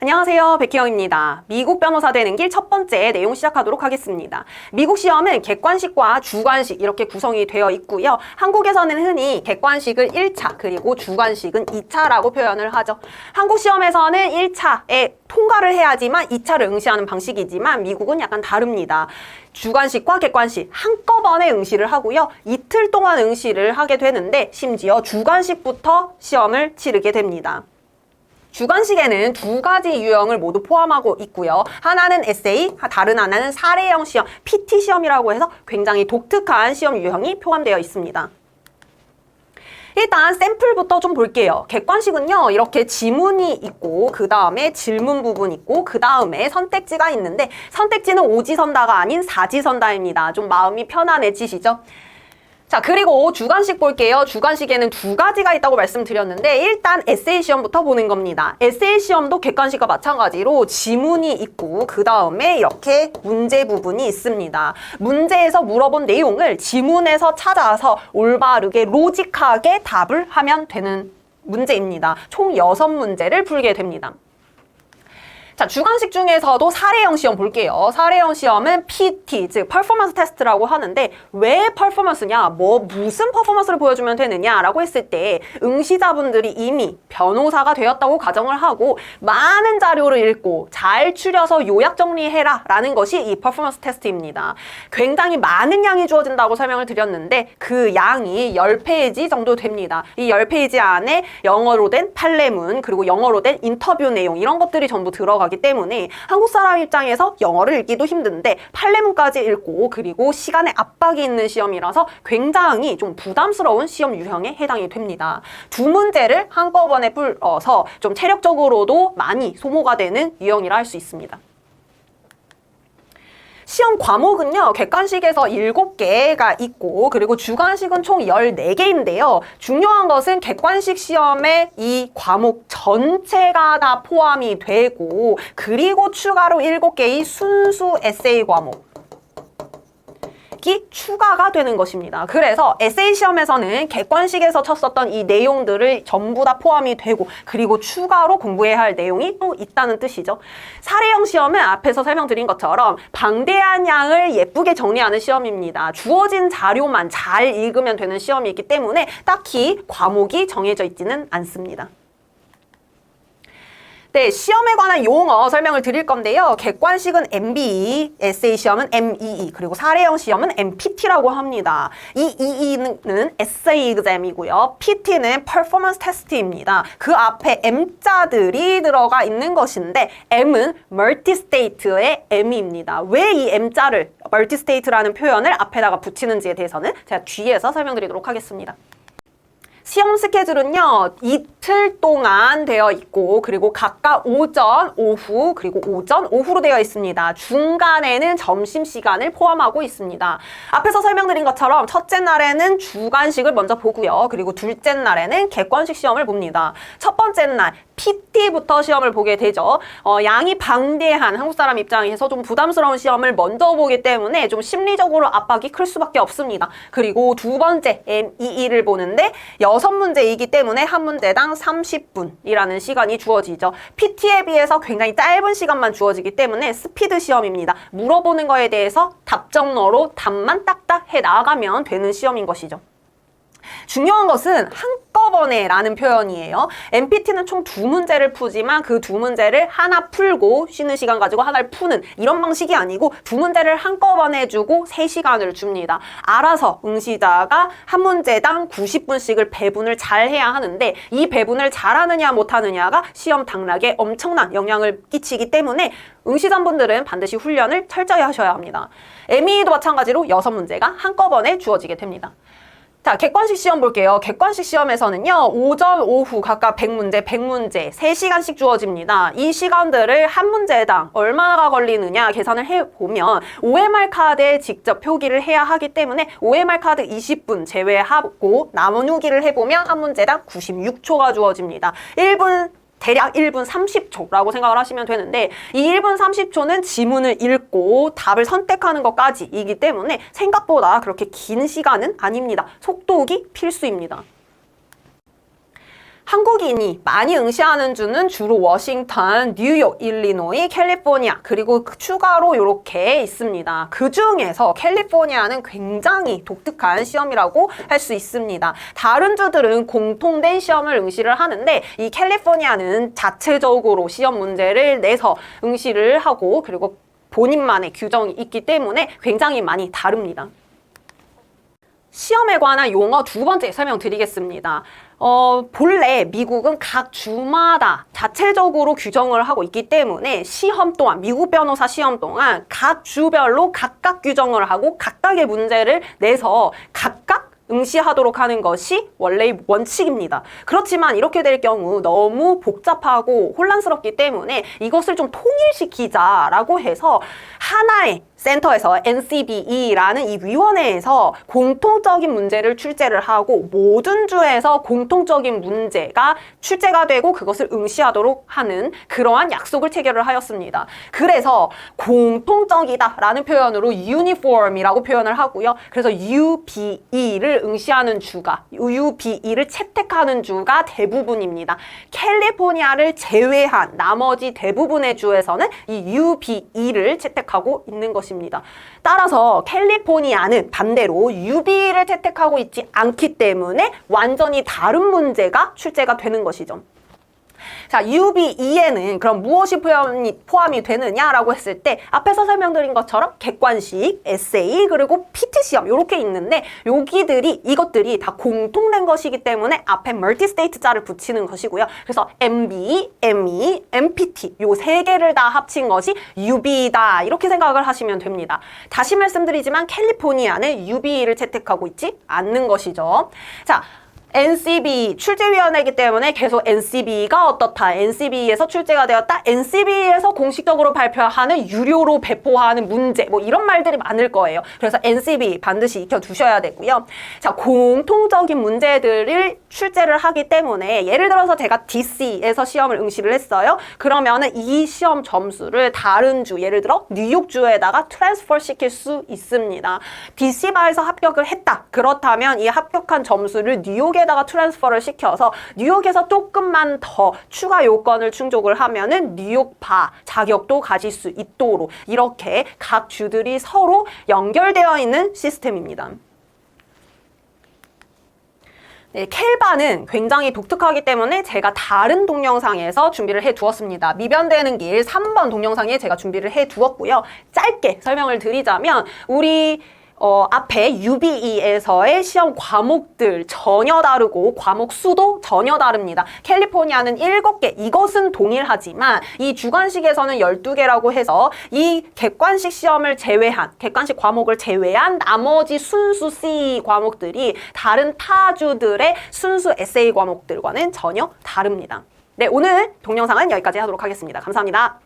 안녕하세요, 백희영입니다. 미국 변호사 되는 길 첫 번째 내용 시작하도록 하겠습니다. 미국 시험은 객관식과 주관식 이렇게 구성이 되어 있고요. 한국에서는 흔히 객관식을 1차 그리고 주관식은 2차라고 표현을 하죠. 한국 시험에서는 1차에 통과를 해야지만 2차를 응시하는 방식이지만 미국은 약간 다릅니다. 주관식과 객관식 한꺼번에 응시를 하고요. 이틀 동안 응시를 하게 되는데 심지어 주관식부터 시험을 치르게 됩니다. 주관식에는 두 가지 유형을 모두 포함하고 있고요. 하나는 에세이, 다른 하나는 사례형 시험, PT 시험이라고 해서 굉장히 독특한 시험 유형이 포함되어 있습니다. 일단 샘플부터 좀 볼게요. 객관식은요, 이렇게 지문이 있고 그 다음에 질문 부분 있고 그 다음에 선택지가 있는데 선택지는 오지선다가 아닌 사지선다입니다. 좀 마음이 편안해지시죠? 자, 그리고 주관식 볼게요. 주관식에는 두 가지가 있다고 말씀드렸는데 일단 에세이 시험부터 보는 겁니다. 에세이 시험도 객관식과 마찬가지로 지문이 있고 그 다음에 이렇게 문제 부분이 있습니다. 문제에서 물어본 내용을 지문에서 찾아서 올바르게 로직하게 답을 하면 되는 문제입니다. 총 6문제를 풀게 됩니다. 자, 주관식 중에서도 사례형 시험 볼게요. 사례형 시험은 PT, 즉 퍼포먼스 테스트라고 하는데 왜 퍼포먼스냐, 무슨 퍼포먼스를 보여주면 되느냐라고 했을 때 응시자분들이 이미 변호사가 되었다고 가정을 하고 많은 자료를 읽고 잘 추려서 요약 정리해라 라는 것이 이 퍼포먼스 테스트입니다. 굉장히 많은 양이 주어진다고 설명을 드렸는데 그 양이 10페이지 정도 됩니다. 이 10페이지 안에 영어로 된 판례문 그리고 영어로 된 인터뷰 내용 이런 것들이 전부 들어가기 때문에 한국 사람 입장에서 영어를 읽기도 힘든데 판례문까지 읽고 그리고 시간에 압박이 있는 시험이라서 굉장히 좀 부담스러운 시험 유형에 해당이 됩니다. 두 문제를 한꺼번에 풀어서 좀 체력적으로도 많이 소모가 되는 유형이라 할 수 있습니다. 시험 과목은요, 객관식에서 7개가 있고 그리고 주관식은 총 14개인데요. 중요한 것은 객관식 시험에 이 과목 전체가 다 포함이 되고 그리고 추가로 7개의 순수 에세이 과목 이 추가가 되는 것입니다. 그래서 에세이 시험에서는 객관식에서 쳤었던 이 내용들을 전부 다 포함이 되고 그리고 추가로 공부해야 할 내용이 또 있다는 뜻이죠. 사례형 시험은 앞에서 설명드린 것처럼 방대한 양을 예쁘게 정리하는 시험입니다. 주어진 자료만 잘 읽으면 되는 시험이기 때문에 딱히 과목이 정해져 있지는 않습니다. 네, 시험에 관한 용어 설명을 드릴 건데요. 객관식은 MBE, 에세이 시험은 MEE, 그리고 사례형 시험은 MPT라고 합니다. 이 EE는 에세이 exam이고요. PT는 performance test입니다. 그 앞에 M자들이 들어가 있는 것인데 M은 multistate의 M입니다. 왜 이 M자를 multistate라는 표현을 앞에다가 붙이는지에 대해서는 제가 뒤에서 설명드리도록 하겠습니다. 시험 스케줄은요, 이틀 동안 되어 있고 그리고 각각 오전, 오후, 그리고 오전, 오후로 되어 있습니다. 중간에는 점심시간을 포함하고 있습니다. 앞에서 설명드린 것처럼 첫째 날에는 주관식을 먼저 보고요. 그리고 둘째 날에는 객관식 시험을 봅니다. 첫 번째 날 PT부터 시험을 보게 되죠. 양이 방대한 한국 사람 입장에서 좀 부담스러운 시험을 먼저 보기 때문에 좀 심리적으로 압박이 클 수밖에 없습니다. 그리고 두 번째 MEE를 보는데 6문제이기 때문에 한 문제당 30분이라는 시간이 주어지죠. PT에 비해서 굉장히 짧은 시간만 주어지기 때문에 스피드 시험입니다. 물어보는 거에 대해서 답정너로 답만 딱딱 해 나가면 되는 시험인 것이죠. 중요한 것은 한꺼번에 라는 표현이에요. MPT는 총 2문제를 푸지만 그 2문제를 하나 풀고 쉬는 시간 가지고 하나를 푸는 이런 방식이 아니고 2문제를 한꺼번에 주고 3시간을 줍니다. 알아서 응시자가 한 문제당 90분씩을 배분을 잘 해야 하는데 이 배분을 잘하느냐 못하느냐가 시험 당락에 엄청난 영향을 끼치기 때문에 응시자분들은 반드시 훈련을 철저히 하셔야 합니다. MEE도 마찬가지로 6문제가 한꺼번에 주어지게 됩니다. 자, 객관식 시험 볼게요. 객관식 시험에서는요, 오전, 오후 각각 100문제, 100문제, 3시간씩 주어집니다. 이 시간들을 한 문제당 얼마나 걸리느냐 계산을 해보면 OMR 카드에 직접 표기를 해야 하기 때문에 OMR 카드 20분 제외하고 나누기를 해보면 한 문제당 96초가 주어집니다. 대략 1분 30초라고 생각을 하시면 되는데 이 1분 30초는 지문을 읽고 답을 선택하는 것까지이기 때문에 생각보다 그렇게 긴 시간은 아닙니다. 속도기 필수입니다. 한국인이 많이 응시하는 주는 주로 워싱턴, 뉴욕, 일리노이, 캘리포니아 그리고 추가로 이렇게 있습니다. 그 중에서 캘리포니아는 굉장히 독특한 시험이라고 할 수 있습니다. 다른 주들은 공통된 시험을 응시를 하는데 이 캘리포니아는 자체적으로 시험 문제를 내서 응시를 하고 그리고 본인만의 규정이 있기 때문에 굉장히 많이 다릅니다. 시험에 관한 용어 두 번째 설명드리겠습니다. 본래 미국은 각 주마다 자체적으로 규정을 하고 있기 때문에 시험 또한 미국 변호사 시험 동안 각 주별로 각각 규정을 하고 각각의 문제를 내서 각각 응시하도록 하는 것이 원래의 원칙입니다. 그렇지만 이렇게 될 경우 너무 복잡하고 혼란스럽기 때문에 이것을 좀 통일시키자라고 해서 하나의 센터에서 NCBE라는 이 위원회에서 공통적인 문제를 출제를 하고 모든 주에서 공통적인 문제가 출제가 되고 그것을 응시하도록 하는 그러한 약속을 체결을 하였습니다. 그래서 공통적이다라는 표현으로 uniform이라고 표현을 하고요. 그래서 UBE를 응시하는 주가, UBE를 채택하는 주가 대부분입니다. 캘리포니아를 제외한 나머지 대부분의 주에서는 이 UBE를 채택하고 있는 것입니다. 따라서 캘리포니아는 반대로 UBE를 채택하고 있지 않기 때문에 완전히 다른 문제가 출제가 되는 것이죠. 자, UBE에는 그럼 무엇이 포함이 되느냐라고 했을 때 앞에서 설명드린 것처럼 객관식, 에세이, 그리고 PT 시험 이렇게 있는데 이것들이 다 공통된 것이기 때문에 앞에 멀티스테이트 자를 붙이는 것이고요. 그래서 MBE, ME, MPT 요 세 개를 다 합친 것이 UBE다 이렇게 생각을 하시면 됩니다. 다시 말씀드리지만 캘리포니아는 UBE를 채택하고 있지 않는 것이죠. 자, NCB 출제위원회이기 때문에 계속 NCB가 어떻다, NCB에서 출제가 되었다, NCB에서 공식적으로 발표하는 유료로 배포하는 문제 뭐 이런 말들이 많을 거예요. 그래서 NCB 반드시 익혀두셔야 되고요. 자, 공통적인 문제들을 출제를 하기 때문에 예를 들어서 제가 DC에서 시험을 응시를 했어요. 그러면은 이 시험 점수를 다른 주, 예를 들어 뉴욕주에다가 트랜스퍼 시킬 수 있습니다. DC바에서 합격을 했다. 그렇다면 이 합격한 점수를 뉴욕에다가 트랜스퍼를 시켜서 뉴욕에서 조금만 더 추가 요건을 충족을 하면은 뉴욕바 자격도 가질 수 있도록 이렇게 각 주들이 서로 연결되어 있는 시스템입니다. 네, 캘바는 굉장히 독특하기 때문에 제가 다른 동영상에서 준비를 해두었습니다. 미변되는 길 3번 동영상에 제가 준비를 해두었고요. 짧게 설명을 드리자면 우리 앞에 UBE에서의 시험 과목들 전혀 다르고 과목 수도 전혀 다릅니다. 캘리포니아는 7개, 이것은 동일하지만 이 주관식에서는 12개라고 해서 이 객관식 시험을 제외한, 객관식 과목을 제외한 나머지 순수 C 과목들이 다른 타주들의 순수 에세이 과목들과는 전혀 다릅니다. 네, 오늘 동영상은 여기까지 하도록 하겠습니다. 감사합니다.